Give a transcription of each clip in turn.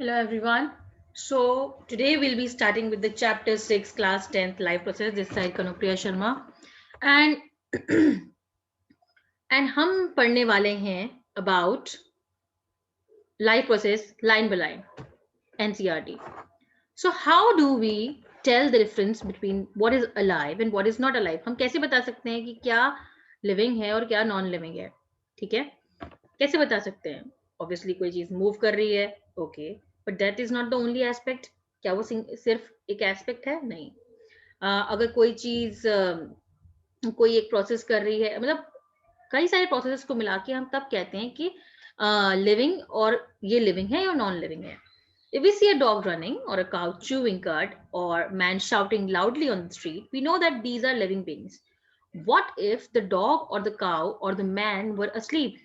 Hello everyone. So today we'll be starting with the chapter 6 class 10th life process. This side Kanupriya Sharma and and हम पढ़ने वाले हैं about life process line by line NCERT. So how do we tell the difference between what is alive and what is not alive? हम कैसे बता सकते हैं कि क्या living है और क्या non living है? ठीक है? कैसे बता सकते हैं? Obviously कोई चीज move कर रही है, okay, but that is not the only aspect. क्या वो सिर्फ एक एस्पेक्ट है? नहीं. अगर कोई चीज कोई एक प्रोसेस कर रही है, मतलब कई सारे प्रोसेस को मिला के हम तब कहते हैं कि लिविंग और ये लिविंग है या नॉन लिविंग है. If we see a dog running or a cow chewing cud or man shouting loudly on the street, we know that these are living beings. What if the dog or the cow or the man were asleep?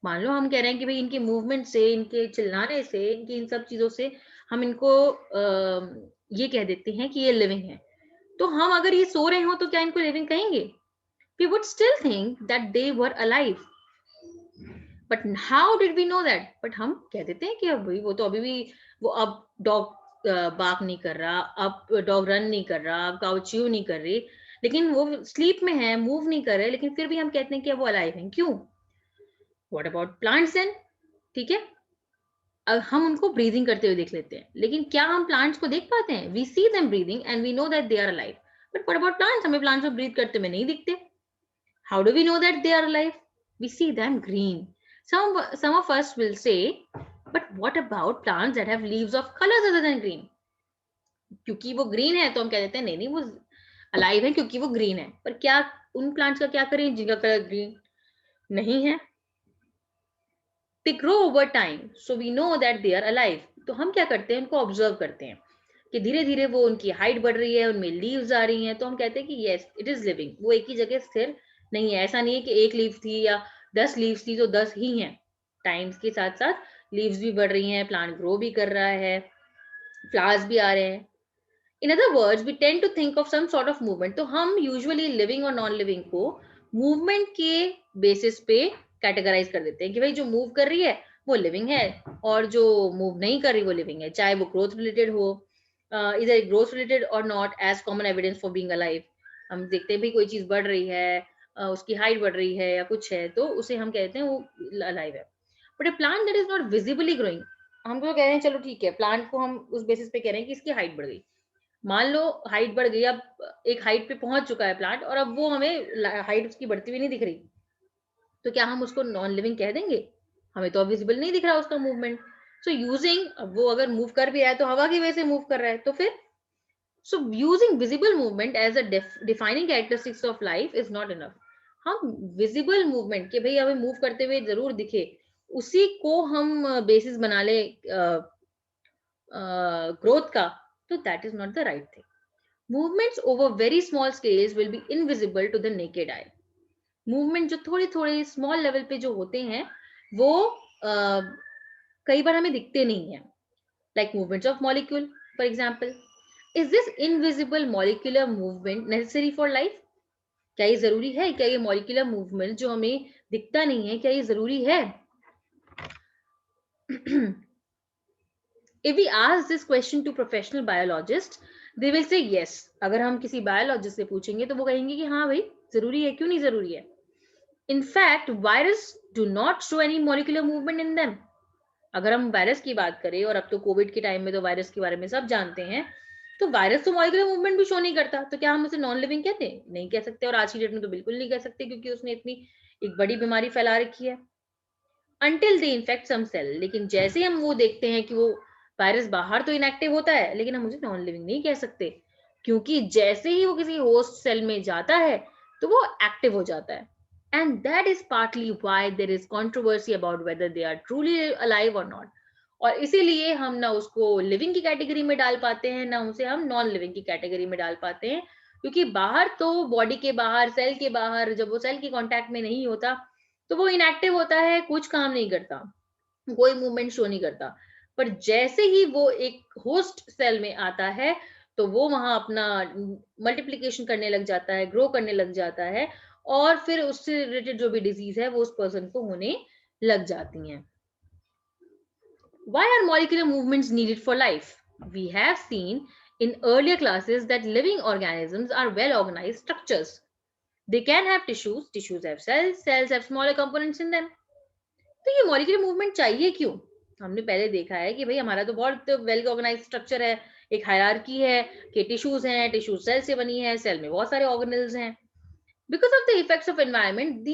मान लो हम कह रहे हैं कि भाई इनके movement से, इनके चिल्लाने से, इनकी इन सब चीजों से हम इनको ये कह देते हैं कि ये लिविंग है. तो हम अगर ये सो रहे हो तो क्या इनको लिविंग कहेंगे? We would still think that they were alive. But how did we know that? But हम कह देते हैं कि अब भाई वो तो अभी भी वो अब डॉग बार्क नहीं कर रहा, अब डॉग रन नहीं कर रहा, अब काउ च्यू नहीं कर रही, लेकिन वो स्लीप में है, मूव नहीं कर रहे, लेकिन फिर भी हम कहते हैं कि अब वो अलाइव हैं. क्यों? What about plants then? ठीक है, अब हम उनको ब्रीदिंग करते हुए देख लेते हैं, लेकिन क्या हम प्लांट्स को देख पाते हैं? We see them breathing and we know that they are alive. But what about plants? हमें प्लांट्स को ब्रीथ करते हुए नहीं दिखते. How do we know that they are alive? We see them green. Some of us will say, but what about plants that have leaves of colors other than green? क्योंकि वो green है तो हम कह देते हैं नहीं नहीं वो अलाइव है क्योंकि वो ग्रीन है. पर क्या उन प्लांट्स का क्या करें जिनका कलर ग्रीन नहीं है? They grow over time, so we know that they are alive. तो हम क्या करते हैं, उनको ऑब्जर्व करते हैं कि धीरे धीरे वो उनकी हाइट बढ़ रही है, उनमें लीव्स आ रही हैं, तो हम कहते हैं कि यस इट इज लिविंग. वो एक ही जगह स्थिर नहीं है. ऐसा नहीं है कि एक लीफ थी या 10 लीव्स थी तो 10 ही हैं. टाइम्स के साथ साथ लीव्स भी बढ़ रही हैं, प्लांट ग्रो भी कर रहा है, फ्लावर्स भी आ रहे हैं. In other words we tend to think of some sort of movement. तो हम यूजुअली लिविंग और नॉन लिविंग को मूवमेंट के बेसिस पे कैटेगराइज कर देते हैं कि भाई जो मूव कर रही है वो लिविंग है और जो मूव नहीं कर रही वो लिविंग है, चाहे वो ग्रोथ रिलेटेड हो. इधर ग्रोथ रिलेटेड और not as common evidence for being alive. हम देखते हैं भाई कोई चीज बढ़ रही है, उसकी हाइट बढ़ रही है या कुछ है, तो उसे हम कहते हैं वो अलाइव है. But A plant that is not visibly growing, हम तो कह रहे हैं चलो ठीक है, प्लांट को हम उस बेसिस पे कह रहे हैं कि इसकी हाइट बढ़ गई. मान लो हाइट बढ़ गई, अब एक हाइट पे पहुंच चुका है प्लांट और अब वो हमें हाइट उसकी बढ़ती हुई नहीं दिख रही, तो क्या हम उसको नॉन लिविंग कह देंगे? हमें तो विजिबल नहीं दिख रहा उसका मूवमेंट. सो यूजिंग, अब वो अगर मूव कर भी रहा है तो हवा की वजह से मूव कर रहा है, तो फिर so using visible movement as a defining characteristics of life is not enough. हम विजिबल मूवमेंट के भाई हमें मूव करते हुए जरूर दिखे, उसी को हम बेसिस बना ले ग्रोथ का, तो that is not the right thing. Movements over very small scales will be invisible to the naked eye. Movement जो थोड़े थोड़े स्मॉल लेवल पे जो होते हैं वो कई बार हमें दिखते नहीं है. Like movements of molecule for example. Is this invisible molecular movement necessary for life? क्या ये जरूरी है? क्या ये मॉलिक्यूलर मूवमेंट जो हमें दिखता नहीं है, क्या ये जरूरी है? If we ask this question to professional biologists, they will say yes. अगर हम किसी बायोलॉजिस्ट से पूछेंगे तो वो कहेंगे कि हाँ भाई जरूरी है. क्यों नहीं जरूरी है? In fact, virus do not show any molecular movement in them. अगर हम वायरस की बात करें, और अब तो कोविड के टाइम में तो वायरस के बारे में सब जानते हैं, तो वायरस तो मॉलिक्यूलर मूवमेंट भी शो नहीं करता, तो क्या हम उसे नॉन लिविंग कहते हैं? नहीं कह सकते, और आज की डेट में तो बिल्कुल नहीं कह सकते क्योंकि उसने इतनी एक बड़ी बीमारी फैला रखी है. Until they infect some cell. लेकिन जैसे ही हम वो देखते हैं कि वो वायरस बाहर तो इनएक्टिव होता है, लेकिन हम उसे नॉन लिविंग नहीं कह सकते, क्योंकि जैसे ही वो किसी होस्ट सेल में जाता है तो वो एक्टिव हो जाता है. And that is partly why there is controversy about whether they are truly alive और नॉट. और इसीलिए हम ना उसको लिविंग की कैटेगरी में डाल पाते हैं, ना उसे हम नॉन लिविंग की कैटेगरी में डाल पाते हैं, क्योंकि बाहर तो बॉडी के बाहर, सेल के बाहर, जब वो सेल के कांटेक्ट में नहीं होता तो वो इनएक्टिव होता है, कुछ काम नहीं करता, कोई मूवमेंट शो नहीं करता. पर जैसे ही वो एक होस्ट सेल में आता है तो वो वहां अपना मल्टीप्लिकेशन करने लग जाता है, ग्रो करने लग जाता है, और फिर उससे रिलेटेड जो भी डिजीज है वो उस पर्सन को होने लग जाती हैं. Why are molecular movements needed for life? We have seen in earlier classes that living organisms are well organized structures. They can have tissues, tissues have cells, cells have smaller components in them. तो ये molecular movement चाहिए क्यों? हमने पहले देखा है कि भाई हमारा तो बहुत वेल ऑर्गेनाइज स्ट्रक्चर है, एक हायरार्की है कि टिश्यूज हैं, टिश्यू सेल से बनी है, सेल में बहुत सारे ऑर्गेनल्स हैं. Because of the effects of environment,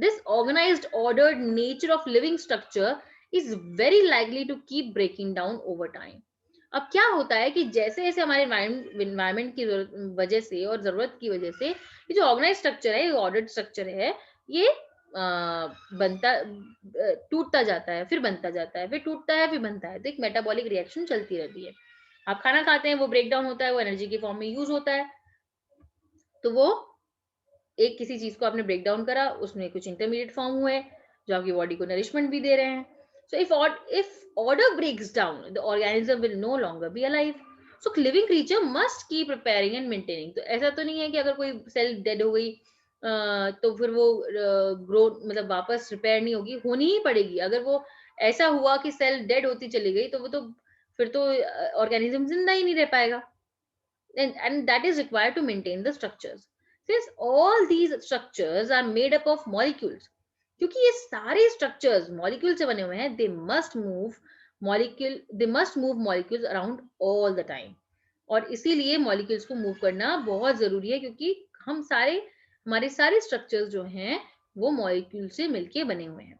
this organized, ordered nature of living structure is very likely to keep breaking down over time. अब क्या होता है कि जैसे जैसे हमारे environment की वजह से और जरूरत की वजह से ये जो ऑर्गेनाइज स्ट्रक्चर है, ये ऑर्डर्ड स्ट्रक्चर है, ये बनता टूटता जाता है, फिर बनता जाता है, फिर टूटता है, फिर बनता है. तो एक मेटाबॉलिक रिएक्शन चलती रहती है. आप खाना खाते हैं, वो ब्रेक डाउन होता है, वो एनर्जी के फॉर्म में यूज होता है. तो वो एक किसी चीज को आपने ब्रेक डाउन करा, उसमें कुछ इंटरमीडिएट फॉर्म हुए जो आपकी बॉडी को नरिशमेंट भी दे रहे हैं. So if order breaks down, the organism will no longer be alive. So living creature must keep preparing and maintaining. तो ऐसा तो नहीं है कि अगर कोई सेल डेड हो गई तो फिर वो ग्रो मतलब वापस रिपेयर नहीं होगी, होनी ही पड़ेगी. अगर वो ऐसा हुआ कि सेल डेड होती चली गई तो वो तो फिर तो ऑर्गेनिज्म जिंदा ही नहीं रह पाएगा. And that is required to maintain the structures. Since all these structures are made up of molecules, क्योंकि ये सारे structures molecule से बने हुए हैं, they must move molecules around all the time. और इसीलिए molecules को move करना बहुत जरूरी है, क्योंकि हमारे सारे structures जो हैं वो molecule से मिलके बने हुए हैं.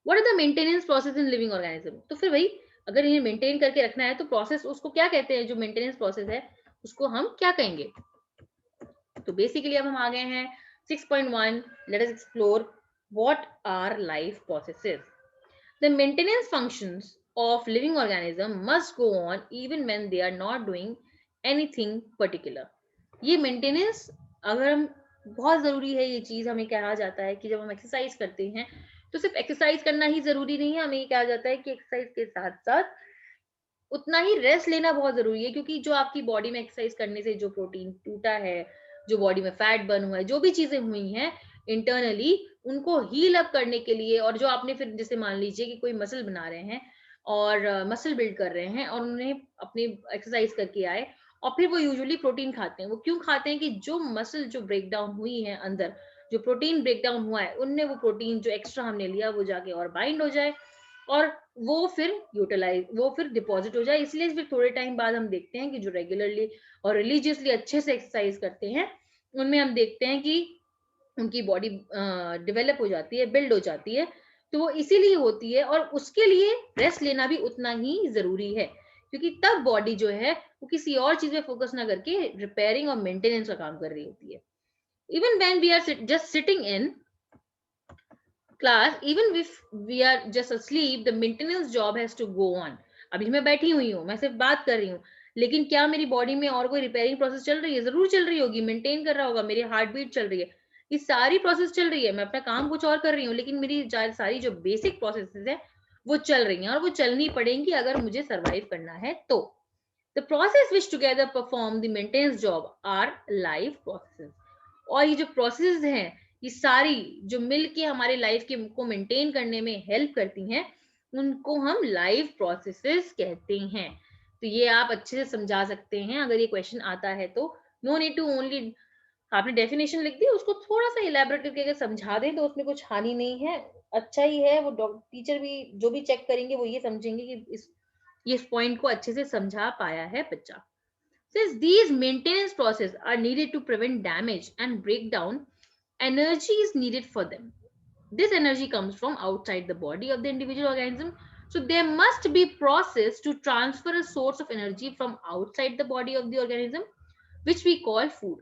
What are the maintenance process in living organism? तो फिर भाई अगर इन्हें मेंटेन करके रखना है तो प्रोसेस उसको क्या कहते हैं, जो मेंटेनेंस प्रोसेस है उसको हम क्या कहेंगे? तो बेसिकली अब हम आ गए हैं 6.1. Let us explore what are life processes. The maintenance functions of living organism must go on even when they are not doing anything particular. ये मेंटेनेंस अगर हम बहुत जरूरी है, ये चीज हमें कहा जाता है कि जब हम एक्सरसाइज करते हैं तो सिर्फ एक्सरसाइज करना ही जरूरी नहीं है, हमें ये कहा जाता है कि एक्सरसाइज के साथ साथ उतना ही रेस्ट लेना बहुत जरूरी है. क्योंकि जो आपकी बॉडी में एक्सरसाइज करने से जो प्रोटीन टूटा है, जो बॉडी में फैट बर्न हुआ है, जो भी चीजें हुई हैं इंटरनली, उनको हील अप करने के लिए, और जो आपने फिर जैसे मान लीजिए कि कोई मसल बना रहे हैं और मसल बिल्ड कर रहे हैं और उन्हें अपनी एक्सरसाइज करके आए और फिर वो यूजुअली प्रोटीन खाते हैं. वो क्यों खाते हैं? कि जो मसल जो ब्रेक डाउन हुई है अंदर, जो प्रोटीन ब्रेक डाउन हुआ है, उनने वो प्रोटीन जो एक्स्ट्रा हमने लिया वो जाके और बाइंड हो जाए और वो फिर डिपॉजिट हो जाए. इसलिए फिर थोड़े टाइम बाद हम देखते हैं कि जो रेगुलरली और रिलीजियसली अच्छे से एक्सरसाइज करते हैं, उनमें हम देखते हैं कि उनकी बॉडी डेवलप हो जाती है, बिल्ड हो जाती है. तो वो इसीलिए होती है और उसके लिए रेस्ट लेना भी उतना ही जरूरी है, क्योंकि तब बॉडी जो है वो किसी और चीज में फोकस ना करके रिपेयरिंग और मेंटेनेंस का काम कर रही होती है. Even when we are just sitting in class, even if we are just asleep, the maintenance job has to go on. अभी मैं बैठी हुई हूँ, मैं सिर्फ बात कर रही हूँ, लेकिन क्या मेरी बॉडी में और कोई रिपेयरिंग प्रोसेस चल रही है? जरूर चल रही होगी, मेंटेन कर रहा होगा, मेरी हार्ट बीट चल रही है, ये सारी प्रोसेस चल रही है. मैं अपना काम कुछ और कर रही हूँ, लेकिन मेरी सारी जो बेसिक प्रोसेसेस है वो चल रही हैं और वो चलनी पड़ेंगी अगर मुझे सर्वाइव करना है तो. The process which together perform the maintenance job are life processes. और ये जो प्रोसेस हैं, ये सारी जो मिलके हमारे लाइफ के को मेंटेन करने में हेल्प करती हैं, उनको हम लाइफ प्रोसेसेस कहते हैं. तो ये आप अच्छे से समझा सकते हैं अगर ये क्वेश्चन आता है तो. नो नीड टू ओनली आपने डेफिनेशन लिख दी, उसको थोड़ा सा इलेबोरेट करके अगर समझा दें तो उसमें कुछ हानि नहीं है, अच्छा ही है. वो टीचर भी जो भी चेक करेंगे वो ये समझेंगे कि इस पॉइंट को अच्छे से समझा पाया है बच्चा. Since these maintenance processes are needed to prevent damage and breakdown, energy is needed for them. This energy comes from outside the body of the individual organism. So there must be process to transfer a source of energy from outside the body of the organism, which we call food.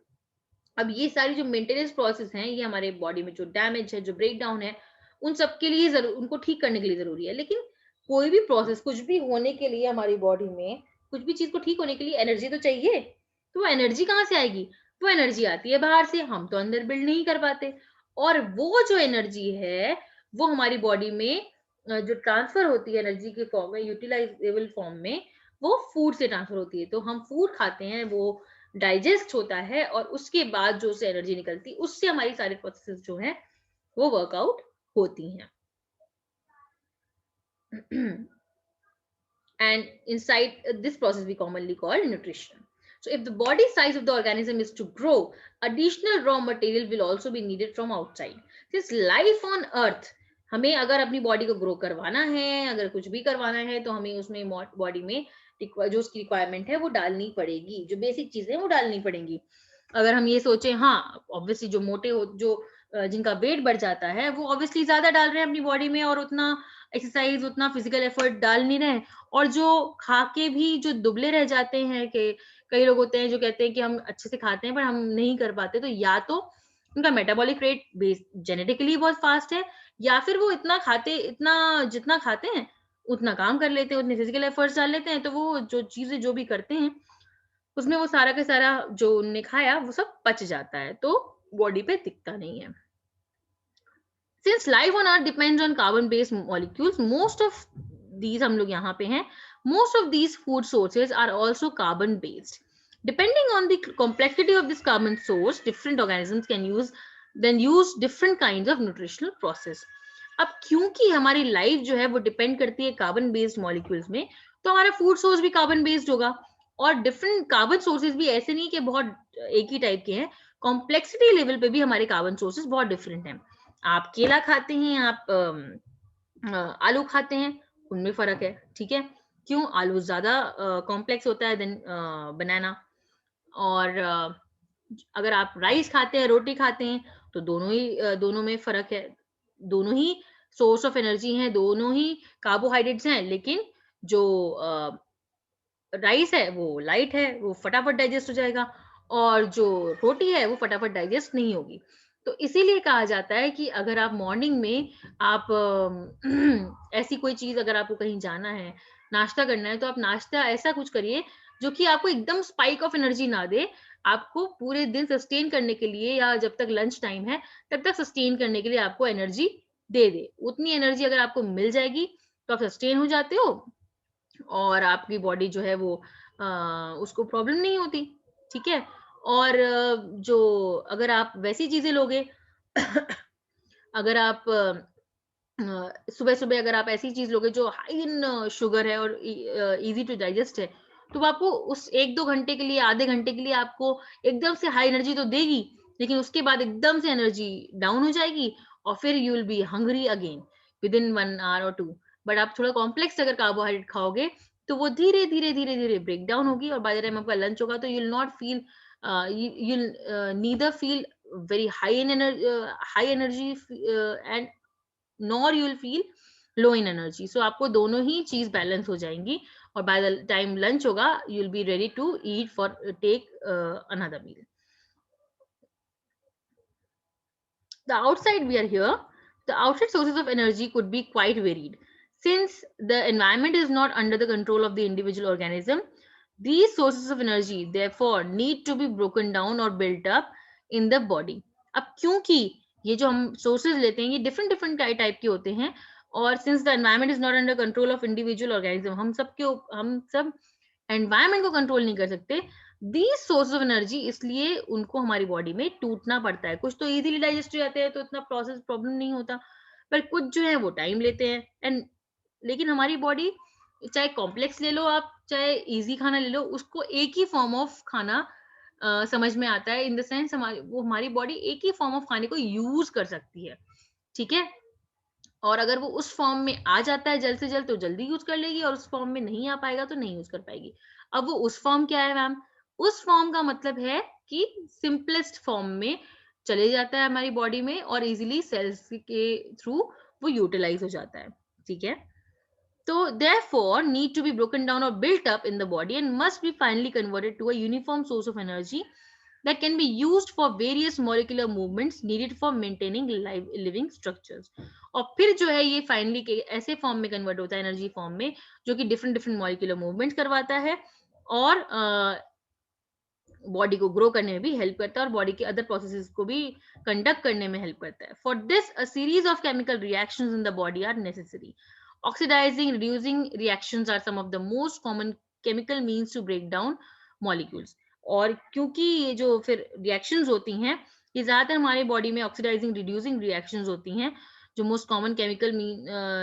अब ये सारी जो maintenance process हैं, ये हमारे body में जो damage है, जो ब्रेक डाउन है, उन सब के लिए उनको ठीक करने के लिए जरूरी है. लेकिन कोई भी प्रोसेस, कुछ भी होने के लिए हमारी बॉडी में, कुछ भी चीज को ठीक होने के लिए एनर्जी तो चाहिए. तो वो एनर्जी कहाँ से आएगी? वो एनर्जी आती है बाहर से, हम तो अंदर बिल्ड नहीं कर पाते. और वो जो एनर्जी है वो हमारी बॉडी में जो ट्रांसफर होती है एनर्जी के फॉर्म में, यूटिलाइजेबल फॉर्म में, वो फूड से ट्रांसफर होती है. तो हम फूड खाते हैं, वो डाइजेस्ट होता है और उसके बाद जो उससे एनर्जी निकलती, उससे हमारी सारी प्रोसेसेस जो हैं वो वर्कआउट होती हैं. and inside this process we commonly call nutrition. So if the body size of the organism is to grow, additional raw material will also be needed from outside. Since life on earth, हमें अगर अपनी body को grow करवाना है, अगर कुछ भी करवाना है, तो हमें उसमें बॉडी में जो उसकी रिक्वायरमेंट है वो डालनी पड़ेगी, जो बेसिक चीजें वो डालनी पड़ेंगी. अगर हम ये सोचें, हाँ ऑब्वियसली जो मोटे हो, जो जिनका वेट बढ़ जाता है, वो ऑब्वियसली ज्यादा डाल रहे हैं अपनी बॉडी में और उतना एक्सरसाइज, उतना फिजिकल एफर्ट डाल नहीं रहे. और जो खा के भी जो दुबले रह जाते हैं, कि कई लोग होते हैं जो कहते हैं कि हम अच्छे से खाते हैं पर हम नहीं कर पाते, तो या तो उनका मेटाबॉलिक रेट बेस जेनेटिकली बहुत फास्ट है, या फिर वो इतना खाते, इतना जितना खाते हैं उतना काम कर लेते हैं, उतने फिजिकल एफर्ट्स डाल लेते हैं, तो वो जो चीजें जो भी करते हैं उसमें वो सारा का सारा जो उनने खाया वो सब पच जाता है, तो बॉडी पे दिखता नहीं है. Since life on earth depends on carbon based molecules, most of these, हम लोग यहाँ पे हैं, most of these food sources are also carbon based. Depending on the complexity of this carbon source, different organisms can use different kinds of nutritional process. अब क्योंकि हमारी life जो है वो डिपेंड करती है कार्बन बेस्ड मॉलिक्यूल्स में, तो हमारा फूड सोर्स भी कार्बन बेस्ड होगा. और डिफरेंट कार्बन सोर्सेज भी ऐसे नहीं कि बहुत एक ही टाइप के हैं, कॉम्प्लेक्सिटी लेवल पे भी हमारे कार्बन सोर्सेज बहुत डिफरेंट हैं. आप केला खाते हैं, आप आलू खाते हैं, उनमें फर्क है. ठीक है, क्यों? आलू ज्यादा कॉम्प्लेक्स होता है देन बनाना. और अगर आप राइस खाते हैं, रोटी खाते हैं, तो दोनों में फर्क है. दोनों ही सोर्स ऑफ एनर्जी हैं, दोनों ही कार्बोहाइड्रेट्स हैं, लेकिन जो राइस है वो लाइट है, वो फटाफट डाइजेस्ट हो जाएगा, और जो रोटी है वो फटाफट डाइजेस्ट नहीं होगी. तो इसीलिए कहा जाता है कि अगर आप मॉर्निंग में आप ऐसी कोई चीज, अगर आपको कहीं जाना है, नाश्ता करना है, तो आप नाश्ता ऐसा कुछ करिए जो कि आपको एकदम स्पाइक ऑफ एनर्जी ना दे, आपको पूरे दिन सस्टेन करने के लिए, या जब तक लंच टाइम है तब तक सस्टेन करने के लिए आपको एनर्जी दे दे. उतनी एनर्जी अगर आपको मिल जाएगी तो आप सस्टेन हो जाते हो, और आपकी बॉडी जो है वो उसको प्रॉब्लम नहीं होती. ठीक है. और जो अगर आप वैसी चीजें लोगे अगर आप सुबह सुबह अगर आप ऐसी चीज लोगे जो हाई इन शुगर है और इजी टू डाइजेस्ट है, तो वो आपको उस 1-2 घंटे के लिए, आधे घंटे के लिए आपको एकदम से हाई एनर्जी तो देगी, लेकिन उसके बाद एकदम से एनर्जी डाउन हो जाएगी, और फिर you will be hungry again with in 1 hour or 2. But आप थोड़ा कॉम्प्लेक्स अगर कार्बोहाइड्रेट खाओगे, तो वो धीरे धीरे धीरे धीरे ब्रेक डाउन होगी, और बाय द टाइम आपका लंच होगा तो you will not feel, you'll neither feel very high energy and nor you will feel low in energy. So आपको दोनों ही चीज बैलेंस हो जाएंगी, और बाय द टाइम लंच होगा you will be ready to eat for take another meal. The outside we are here, the outside sources of energy could be quite varied. Since the environment is not under the control of the individual organism, these sources of energy therefore need to be broken down or built up in the body. अब क्योंकि ये जो हम sources लेते हैं ये different different type के होते हैं, और since the environment is not under control of individual organism, हम सब एनवायरमेंट को कंट्रोल नहीं कर सकते. दीज सोर्स ऑफ एनर्जी, इसलिए उनको हमारी बॉडी में टूटना पड़ता है. कुछ तो इजीली डाइजेस्ट हो जाते हैं तो इतना प्रोसेस प्रॉब्लम नहीं होता, पर कुछ जो है वो टाइम लेते हैं. एंड लेकिन हमारी बॉडी, चाहे कॉम्प्लेक्स ले लो आप, चाहे इजी खाना ले लो, उसको एक ही फॉर्म ऑफ खाना समझ में आता है. इन द सेंस हमारी बॉडी एक ही फॉर्म ऑफ खाने को यूज कर सकती है. ठीक है. और अगर वो उस फॉर्म में आ जाता है जल्द से जल्द तो जल्दी यूज कर लेगी, और उस फॉर्म में नहीं आ पाएगा तो नहीं यूज कर पाएगी. अब वो उस फॉर्म क्या है मैम? उस फॉर्म का मतलब है कि सिंपलेस्ट फॉर्म में चले जाता है हमारी बॉडी में, और इजीली सेल्स के थ्रू वो यूटिलाइज हो जाता है. ठीक है. So therefore need to be broken down or built up in the body and must be finally converted to a uniform source of energy that can be used for various molecular movements needed for maintaining living structures. और फिर जो है ये finally के ऐसे form में convert होता है, एनर्जी फॉर्म में, जो कि डिफरेंट डिफरेंट मॉलिक्यूलर मूवमेंट्स करवाता है, और बॉडी को ग्रो करने में भी हेल्प करता है, और बॉडी के अदर प्रोसेसेस को भी कंडक्ट करने में हेल्प करता है. For this a series of chemical reactions in the body are necessary. Oxidizing, reducing reactions are some of the most common chemical means to break down molecules. और क्योंकि ये जो फिर reactions होती हैं, ये ज्यादातर हमारे बॉडी में ऑक्सीडाइजिंग, रिड्यूसिंग रिएक्शंस होती हैं, जो मोस्ट कॉमन केमिकल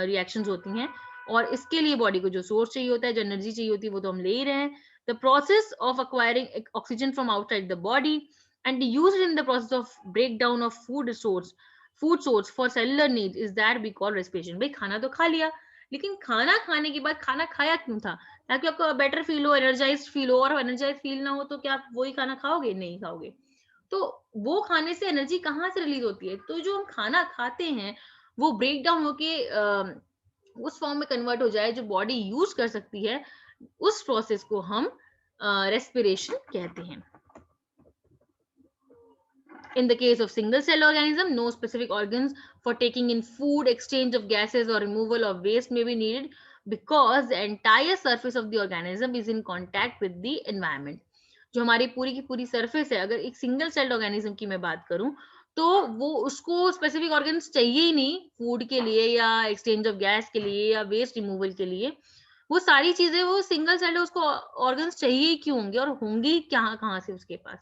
रिएक्शंस होती हैं, और इसके लिए बॉडी को जो सोर्स चाहिए होता है, जो एनर्जी चाहिए होती है, वो तो हम ले ही रहे हैं. The process of acquiring oxygen from outside the body and used in the process of breakdown of food source for cellular needs is that we call respiration. भाई खाना तो खा लिया, लेकिन खाना खाने के बाद खाना खाया क्यों था? ताकि आपको बेटर फील हो, एनर्जाइज फील हो. और एनर्जाइज फील ना हो तो क्या आप वही खाना खाओगे? नहीं खाओगे. तो वो खाने से एनर्जी कहाँ से रिलीज होती है? तो जो हम खाना खाते हैं वो ब्रेक डाउन होके उस फॉर्म में कन्वर्ट हो जाए जो बॉडी यूज कर सकती है, उस प्रोसेस को हम रेस्पिरेशन कहते हैं. In the case of single cell organism, no specific organs for taking in food, exchange of gases or removal of waste may be needed because the entire surface of the organism is in contact with the environment. जो हमारी पूरी की पूरी surface है, अगर एक single celled organism की मैं बात करूं, तो वो उसको स्पेसिफिक ऑर्गन्स चाहिए ही नहीं फूड के लिए या एक्सचेंज ऑफ गैस के लिए या वेस्ट रिमूवल के लिए. वो सारी चीजें, वो सिंगल सेल्ड है, उसको ऑर्गन्स चाहिए ही क्यों होंगे और होंगी कहाँ कहाँ से उसके पास?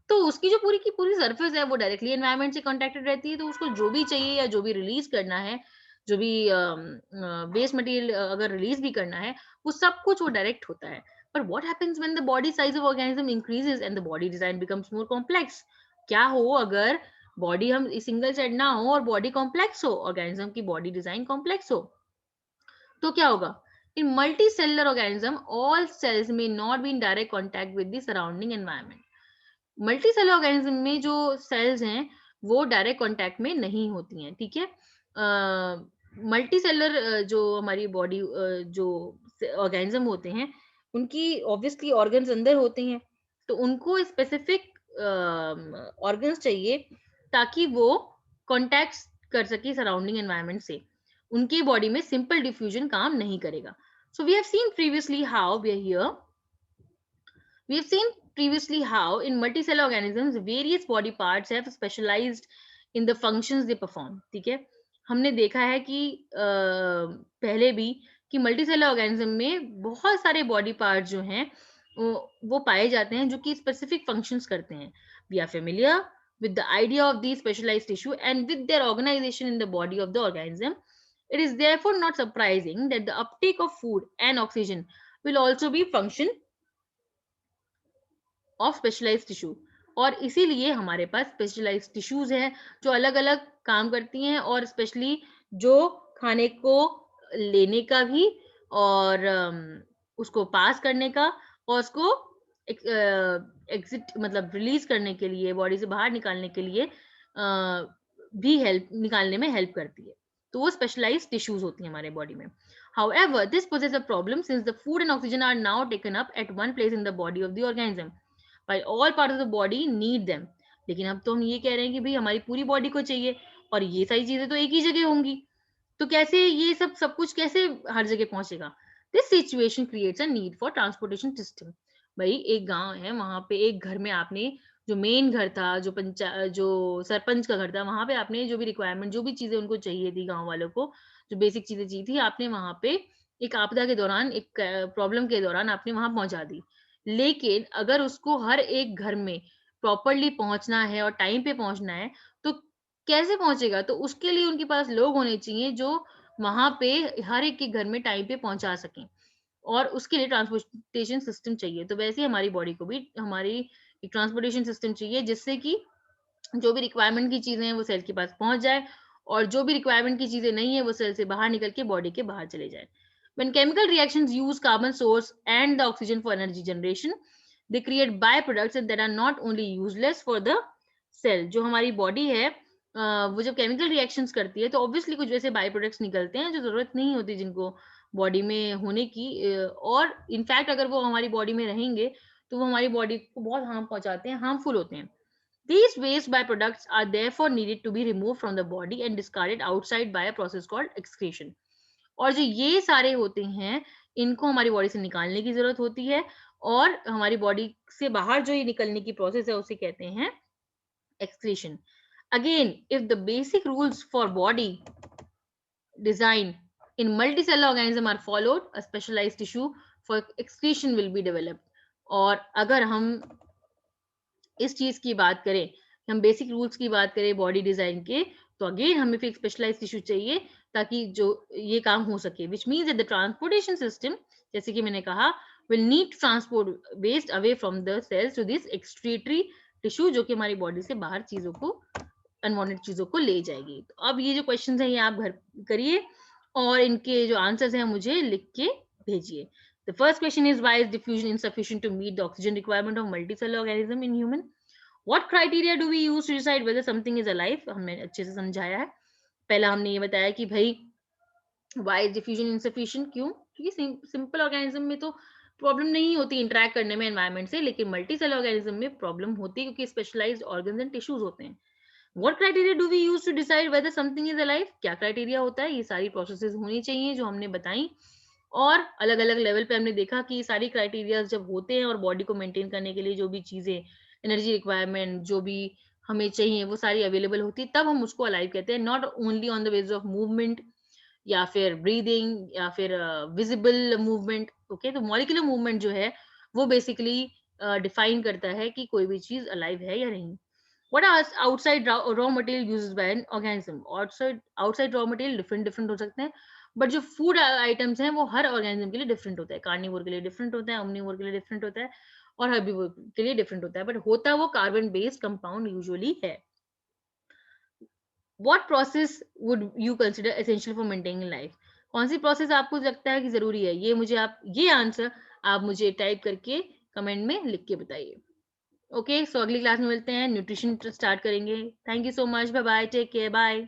तो उसकी जो पूरी की पूरी सरफेस है वो डायरेक्टली एनवायरनमेंट से कॉन्टेक्टेड रहती है. तो उसको जो भी चाहिए या जो भी रिलीज करना है, जो भी वेस्ट मटेरियल अगर रिलीज भी करना है, वो सब कुछ वो डायरेक्ट होता है. पर what happens when the body size of organism increases and the body design becomes more complex? क्या हो अगर बॉडी हम सिंगल सेड ना हो और बॉडी कॉम्प्लेक्स हो, ऑर्गेनिज्म की बॉडी डिजाइन कॉम्प्लेक्स हो? तो क्या होगा? In multicellular organism all cells में not be in direct contact with the surrounding environment. Multicellular organism में जो सेल्स हैं वो डायरेक्ट कांटेक्ट में नहीं होती हैं. ठीक है. मल्टी सेलुलर जो हमारी बॉडी जो ऑर्गेनिज्म होते हैं, उनकी ऑब्वियसली ऑर्गन्स अंदर होते हैं, तो उनको स्पेसिफिक ऑर्गन्स चाहिए ताकि वो कांटेक्ट कर सके सराउंडिंग एनवायरनमेंट से. उनकी बॉडी में सिंपल डिफ्यूजन काम नहीं करेगा. So we have seen previously how we are here. We have seen previously how in multicellular organisms various body parts have specialized in the functions they perform. ठीक है. हमने देखा है कि पहले भी कि मल्टीसेलुलर ऑर्गेनिज्म में बहुत सारे बॉडी पार्ट जो हैं वो पाए जाते हैं जो कि स्पेसिफिक फंक्शंस करते हैं. We are familiar with the idea of these specialized tissue and with their organization in the body of the organism. It is therefore not surprising that the uptake of food and oxygen will also be function of specialised tissue. और इसीलिए हमारे पास specialised tissues हैं जो अलग अलग काम करती हैं, और स्पेशली जो खाने को लेने का भी और उसको पास करने का और उसको एग्जिट मतलब रिलीज करने के लिए, बॉडी से बाहर निकालने के लिए भी हेल्प निकालने में हेल्प करती है. तो वो स्पेशलाइज्ड टिश्यूज होती हैं हमारे बॉडी में. However, this poses a problem since the food and oxygen are now taken up at one place in the body of the organism, while all parts of the body need them. लेकिन अब तो हम ये कह रहे हैं कि भाई हमारी पूरी बॉडी को चाहिए और ये सारी चीजें तो एक ही जगह होंगी, तो कैसे ये सब कुछ कैसे हर जगह पहुंचेगा? This situation creates a need for transportation system. भाई एक गांव है, वहां पे एक घर में आपने जो मेन घर था, जो सरपंच का घर था, वहां पे आपने जो भी रिक्वायरमेंट, जो भी चीजें उनको चाहिए थी गांव वालों को, जो बेसिक चीजें चाहिए थी, आपने वहां पे एक आपदा के दौरान, एक प्रॉब्लम के दौरान आपने वहां पहुंचा दी. लेकिन अगर उसको हर एक घर में प्रॉपरली पहुंचना है और टाइम पे पहुंचना है, तो कैसे पहुंचेगा? तो उसके लिए उनके पास लोग होने चाहिए जो वहां पे हर एक के घर में टाइम पे पहुंचा सकें, और उसके लिए ट्रांसपोर्टेशन सिस्टम चाहिए. तो वैसे ही हमारी बॉडी को भी हमारी एक ट्रांसपोर्टेशन सिस्टम चाहिए, जिससे कि जो भी रिक्वायरमेंट की चीजें हैं वो सेल के पास पहुंच जाए, और जो भी रिक्वायरमेंट की चीजें नहीं है वो सेल से बाहर निकल के बॉडी के बाहर चले जाए. When chemical reactions use carbon source and the oxygen for energy generation, they create byproducts that are not only useless for the cell. जो हमारी बॉडी है वो जब केमिकल रिएक्शंस करती है तो ऑब्वियसली कुछ वैसे बाय प्रोडक्ट्स निकलते हैं जो जरूरत नहीं होती जिनको बॉडी में होने की, और इनफैक्ट अगर वो हमारी बॉडी में रहेंगे तो वो हमारी बॉडी को बहुत हार्म पहुंचाते हैं, हार्मफुल होते हैं. These waste byproducts are therefore needed to be removed from the body and discarded outside by a process called excretion. और जो ये सारे होते हैं इनको हमारी बॉडी से निकालने की जरूरत होती है, और हमारी बॉडी से बाहर जो ये निकलने की प्रोसेस है उसे कहते हैं excretion. Again, if the basic rules for body design in multicellular organism are followed, a specialized tissue for excretion will be developed. और अगर हम इस चीज की बात करें, हम बेसिक रूल्स की बात करें बॉडी डिजाइन के, तो अगेन हमें फिर स्पेशलाइज टिश्यू चाहिए ताकि जो ये काम हो सके, which means that the transportation system, जैसे कि मैंने कहा, will need transport waste away from the cells to this excretory tissue, जो कि हमारी बॉडी से बाहर चीजों को, अनवांटेड चीजों को ले जाएगी। तो अब ये जो क्वेश्चंस हैं ये आप घर करिए और इनके जो आंसर्स हैं मुझे लिख के भेजिए। The first question is, why is diffusion insufficient to meet the oxygen requirement of multicellular organism in human? What criteria do we use to decide whether something is alive? हमने अच्छे से समझाया है। पहला हमने ये बताया कि भाई why is diffusion insufficient, क्यों? क्योंकि सिंपल ऑर्गेनिज्म में तो प्रॉब्लम नहीं होती इंटरेक्ट करने में एनवायरमेंट से, लेकिन मल्टी सेल ऑर्गेनिज्म में प्रॉब्लम होती है क्योंकि स्पेशलाइज्ड ऑर्गन्स एंड टिश्यूज होते हैं। What criteria do we use to decide whether something is alive? क्या क्राइटेरिया होता है? ये सारी प्रोसेसेस होनी चाहिए जो हमने बताई, और अलग अलग लेवल पे हमने देखा कि सारी क्राइटेरिया जब होते हैं और बॉडी को मेंटेन करने के लिए जो भी चीजें, एनर्जी रिक्वायरमेंट जो भी हमें चाहिए वो सारी अवेलेबल होती है, तब हम उसको अलाइव कहते हैं। Not only on the basis of movement या फिर ब्रीदिंग या फिर विजिबल मूवमेंट। ओके, तो मॉलिक्यूलर मूवमेंट जो है वो बेसिकली डिफाइन करता है कि कोई भी चीज अलाइव है या नहीं। What are outside raw material used by an organism? Outside raw material different हो सकते हैं, बट जो फूड आइटम्स हैं वो हर ऑर्गेनिज्म के लिए डिफरेंट होता है। कार्निवोर के लिए डिफरेंट होता है, ओमनिवोर के लिए डिफरेंट होता है, और हर्बीवोर के लिए डिफरेंट होता है, बट होता वो कार्बन बेस्ड कंपाउंड यूजुअली है। What process would you consider essential for maintaining life? कौन सी प्रोसेस आपको लगता है कि जरूरी है? ये मुझे आप ये आंसर आप मुझे टाइप करके कमेंट में लिख के बताइए। ओके, सो अगली क्लास में मिलते हैं, न्यूट्रिशन स्टार्ट करेंगे। Thank you so much, bye bye, take care, bye.